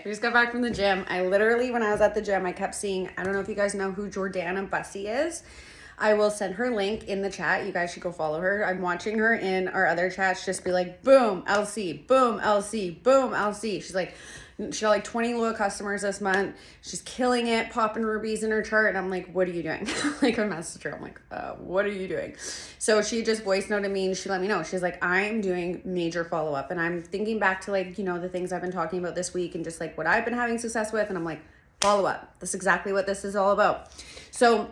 we just got back from the gym. I literally, when I was at the gym, I kept seeing, I don't know if you guys know who Jordana Bussey is. I will send her link in the chat. You guys should go follow her. I'm watching her in our other chats just be like, boom, LC, boom, LC, boom, LC. She got like 20 loyal customers this month. She's killing it, popping rubies in her chart. And I'm like, what are you doing? Like, I messaged her. I'm like, what are you doing? So she just voice noted me and she let me know. She's like, I'm doing major follow-up. And I'm thinking back to like, you know, the things I've been talking about this week and just like what I've been having success with. And I'm like, follow-up. That's exactly what this is all about. So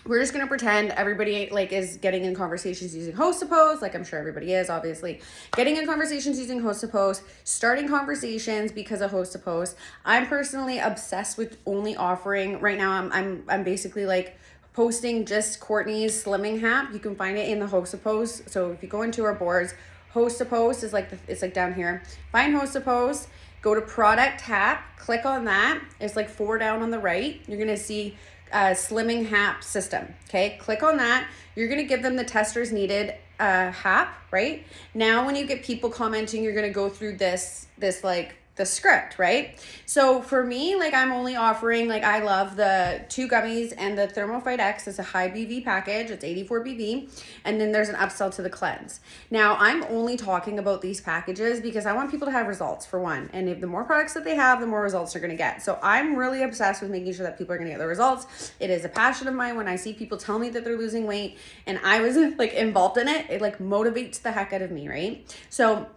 we're just going to pretend everybody like is getting in conversations using Hostapose. Like I'm sure everybody is, obviously. Getting in conversations using Hostapose, starting conversations because of Hostapose. I'm personally obsessed with only offering, right now I'm basically like posting just Courtney's slimming hack. You can find it in the Hostapose. So if you go into our boards, Hostapose is like, it's like down here. Find Hostapose, go to product hack, click on that. It's like 4 down on the right. You're going to see slimming HAP system. Okay, click on that. You're going to give them the testers needed HAP, right? Now when you get people commenting, you're going to go through this like the script, right? So for me, like I'm only offering, like I love the 2 gummies and the Thermophyte X is a high BV package. It's 84 BV. And then there's an upsell to the cleanse. Now I'm only talking about these packages because I want people to have results for one. And if the more products that they have, the more results they're going to get. So I'm really obsessed with making sure that people are going to get the results. It is a passion of mine. When I see people tell me that they're losing weight and I was like involved in it, it like motivates the heck out of me, right? So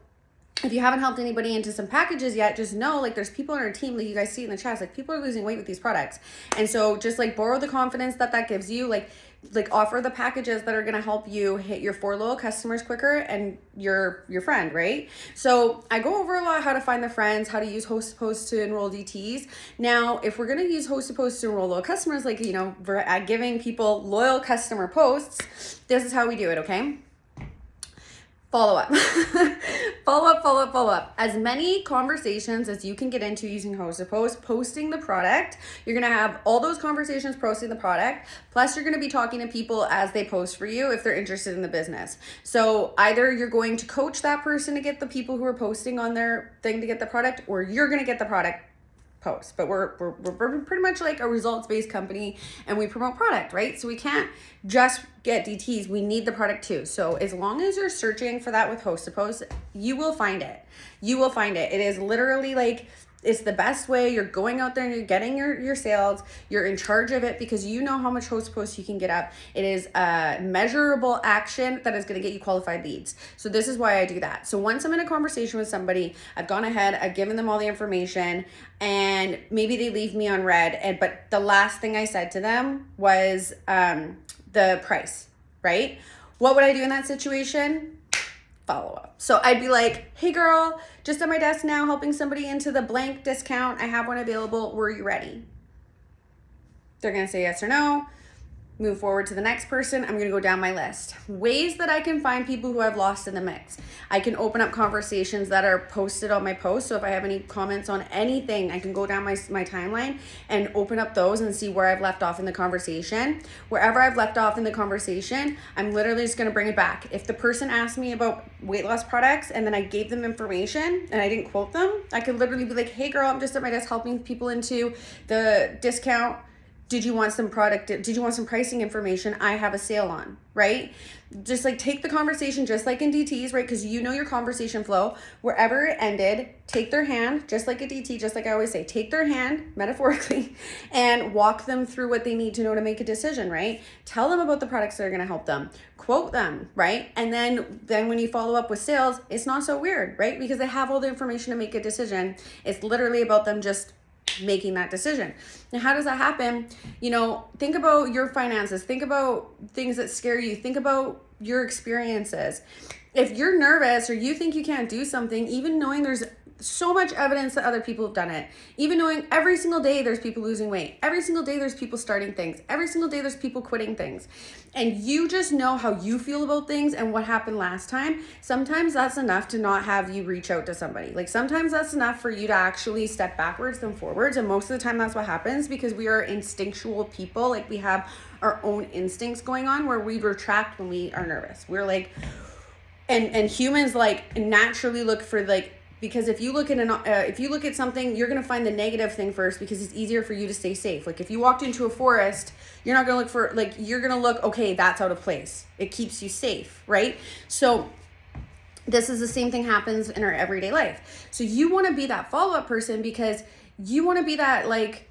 if you haven't helped anybody into some packages yet, just know like there's people on our team that you guys see in the chats, like people are losing weight with these products. And so just like borrow the confidence that gives you, like offer the packages that are going to help you hit your 4 loyal customers quicker and your friend, right? So I go over a lot how to find the friends, how to use Hostapose to enroll DTs. Now, if we're going to use Hostapose to enroll loyal customers, like, you know, giving people loyal customer posts, this is how we do it, okay? Follow up. follow up. As many conversations as you can get into using Hostapose, posting the product. You're going to have all those conversations posting the product. Plus, you're going to be talking to people as they post for you if they're interested in the business. So either you're going to coach that person to get the people who are posting on their thing to get the product, or you're going to get the product post. But we're pretty much like a results-based company and we promote product, right? So we can't just get DTs. We need the product too. So as long as you're searching for that with Hostapose, you will find it. You will find it. It is literally like, it's the best way. You're going out there and you're getting your sales. You're in charge of it because you know how much Hostapose you can get up. It is a measurable action that is going to get you qualified leads. So this is why I do that. So once I'm in a conversation with somebody, I've gone ahead, I've given them all the information, and maybe they leave me on red. But the last thing I said to them was the price, right? What would I do in that situation? Follow up. So I'd be like, hey girl, just at my desk now, helping somebody into the blank discount. I have one available. Were you ready? They're going to say yes or no. Move forward to the next person. I'm going to go down my list. Ways that I can find people who I've lost in the mix. I can open up conversations that are posted on my post. So if I have any comments on anything, I can go down my timeline and open up those and see where I've left off in the conversation. Wherever I've left off in the conversation, I'm literally just going to bring it back. If the person asked me about weight loss products and then I gave them information and I didn't quote them, I could literally be like, hey girl, I'm just at my desk helping people into the discount. Did you want some pricing information? I have a sale on, right? Just like take the conversation just like in DTs, right? Because you know your conversation flow. Wherever it ended, take their hand, just like a DT, just like I always say, take their hand, metaphorically, and walk them through what they need to know to make a decision, right? Tell them about the products that are going to help them. Quote them, right? And then when you follow up with sales, it's not so weird, right? Because they have all the information to make a decision. It's literally about them just making that decision. Now, how does that happen? You know, think about your finances. Think about things that scare you. Think about your experiences. If you're nervous or you think you can't do something, even knowing there's so much evidence that other people have done it, even knowing every single day there's people losing weight, every single day there's people starting things, every single day there's people quitting things, and you just know how you feel about things and what happened last time, sometimes that's enough to not have you reach out to somebody. Like sometimes that's enough for you to actually step backwards than forwards, and most of the time that's what happens because we are instinctual people. Like we have our own instincts going on where we retract when we are nervous. We're like, and humans like naturally look for like Because if you look at something, you're gonna find the negative thing first because it's easier for you to stay safe. Like if you walked into a forest, you're not gonna look for, like, you're gonna look, okay, that's out of place. It keeps you safe, right? So this is the same thing happens in our everyday life. So you want to be that follow-up person because you want to be that, like,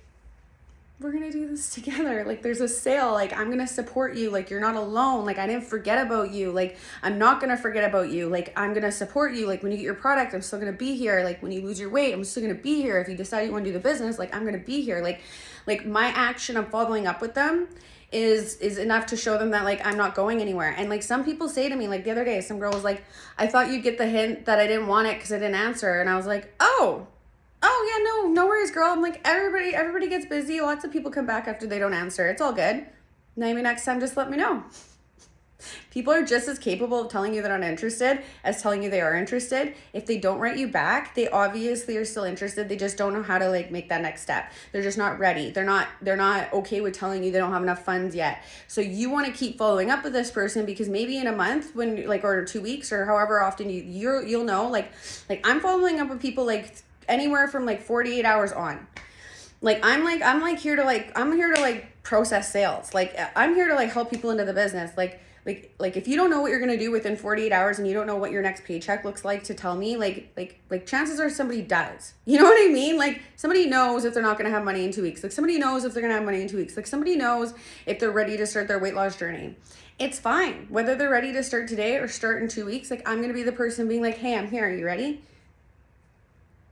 we're going to do this together. Like, there's a sale. Like, I'm going to support you. Like, you're not alone. Like, I didn't forget about you. Like, I'm not going to forget about you. Like, I'm going to support you. Like, when you get your product, I'm still going to be here. Like, when you lose your weight, I'm still going to be here. If you decide you want to do the business, like, I'm going to be here. Like my action of following up with them is enough to show them that, like, I'm not going anywhere. And like some people say to me, like the other day, some girl was like, I thought you'd get the hint that I didn't want it because I didn't answer. And I was like, oh yeah, no worries, girl. I'm like, everybody gets busy. Lots of people come back after they don't answer. It's all good. Maybe next time, just let me know. People are just as capable of telling you they're not interested as telling you they are interested. If they don't write you back, they obviously are still interested. They just don't know how to, like, make that next step. They're just not ready. They're not okay with telling you they don't have enough funds yet. So you want to keep following up with this person because maybe in a month, when, like, or 2 weeks or however often you'll know, like I'm following up with people like anywhere from like 48 hours on. Like I'm here to process sales. Like I'm here to like help people into the business. Like if you don't know what you're going to do within 48 hours and you don't know what your next paycheck looks like to tell me, like chances are somebody does. You know what I mean? Like somebody knows if they're not going to have money in 2 weeks. Like somebody knows if they're going to have money in 2 weeks. Like somebody knows if they're ready to start their weight loss journey. It's fine. Whether they're ready to start today or start in 2 weeks, like I'm going to be the person being like, hey, I'm here. Are you ready?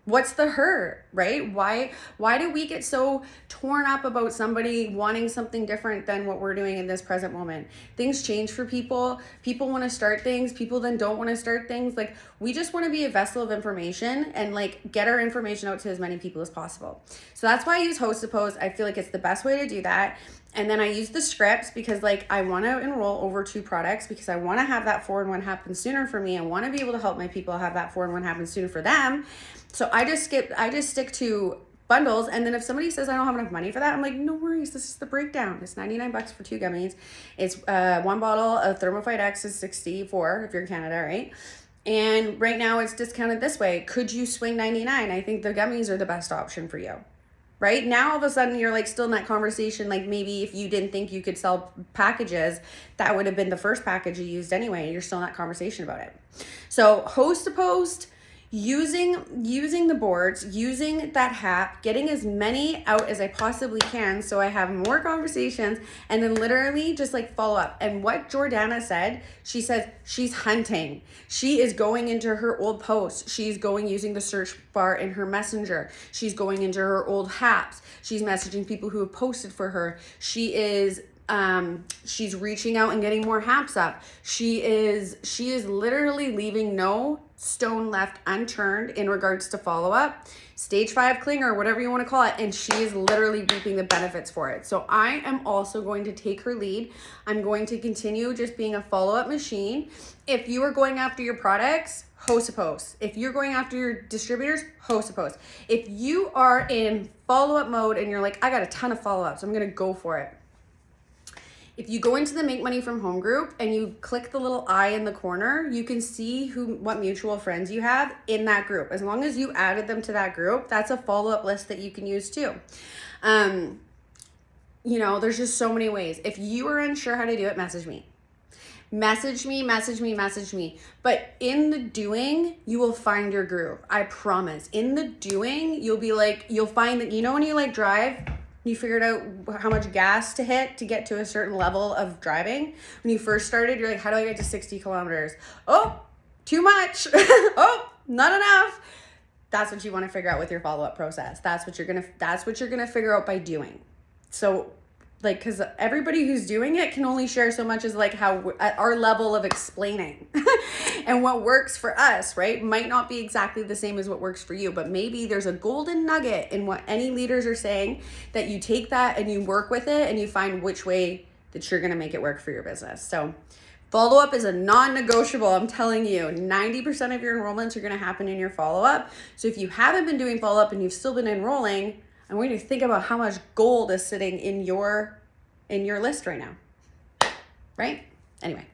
What's the hurt, right? Why do we get so torn up about somebody wanting something different than what we're doing in this present moment? Things change for people. People want to start things. People then don't want to start things. Like we just want to be a vessel of information and like get our information out to as many people as possible. So that's why I use Host to Post. I feel like it's the best way to do that. And then I use the scripts because like I want to enroll over 2 products because I want to have that 4-in-1 happen sooner for me. I want to be able to help my people have that 4-in-1 happen sooner for them. So I just stick to bundles. And then if somebody says I don't have enough money for that, I'm like, no worries. This is the breakdown. It's $99 for 2 gummies. It's 1 bottle of Thermophyte X is $64 if you're in Canada, right? And right now it's discounted this way. Could you swing $99? I think the gummies are the best option for you. Right now, all of a sudden, you're like still in that conversation. Like maybe if you didn't think you could sell packages, that would have been the first package you used anyway. You're still in that conversation about it. So Host to Post, using the boards, using that hack, getting as many out as I possibly can so I have more conversations, and then literally just like follow up. And what Jordana said, she says she's hunting. She is going into her old posts. She's going using the search bar in her messenger. She's going into her old haps. She's messaging people who have posted for her. She's reaching out and getting more haps up. She is literally leaving no stone left unturned in regards to follow-up, stage 5 clinger, whatever you want to call it, and she is literally reaping the benefits for it. So I am also going to take her lead. I'm going to continue just being a follow-up machine. If you are going after your products, Host to Post. If you're going after your distributors, Host to Post. If you are in follow-up mode and you're like, I got a ton of follow-ups, I'm going to go for it. If you go into the Make Money From Home group and you click the little eye in the corner, you can see what mutual friends you have in that group. As long as you added them to that group, that's a follow-up list that you can use too. There's just so many ways. If you are unsure how to do it, message me. Message me. But in the doing, you will find your groove. I promise. In the doing, you'll find that, when you like drive, you figured out how much gas to hit to get to a certain level of driving. When you first started, you're like, how do I get to 60 kilometers? Oh, too much. Oh, not enough. That's what you want to figure out with your follow-up process. That's what you're going to figure out by doing. So because everybody who's doing it can only share so much as like how at our level of explaining and what works for us, right? Might not be exactly the same as what works for you, but maybe there's a golden nugget in what any leaders are saying that you take that and you work with it and you find which way that you're going to make it work for your business. So follow-up is a non-negotiable. I'm telling you, 90% of your enrollments are going to happen in your follow-up. So if you haven't been doing follow-up and you've still been enrolling, I want you to think about how much gold is sitting in your list right now, right? Anyway.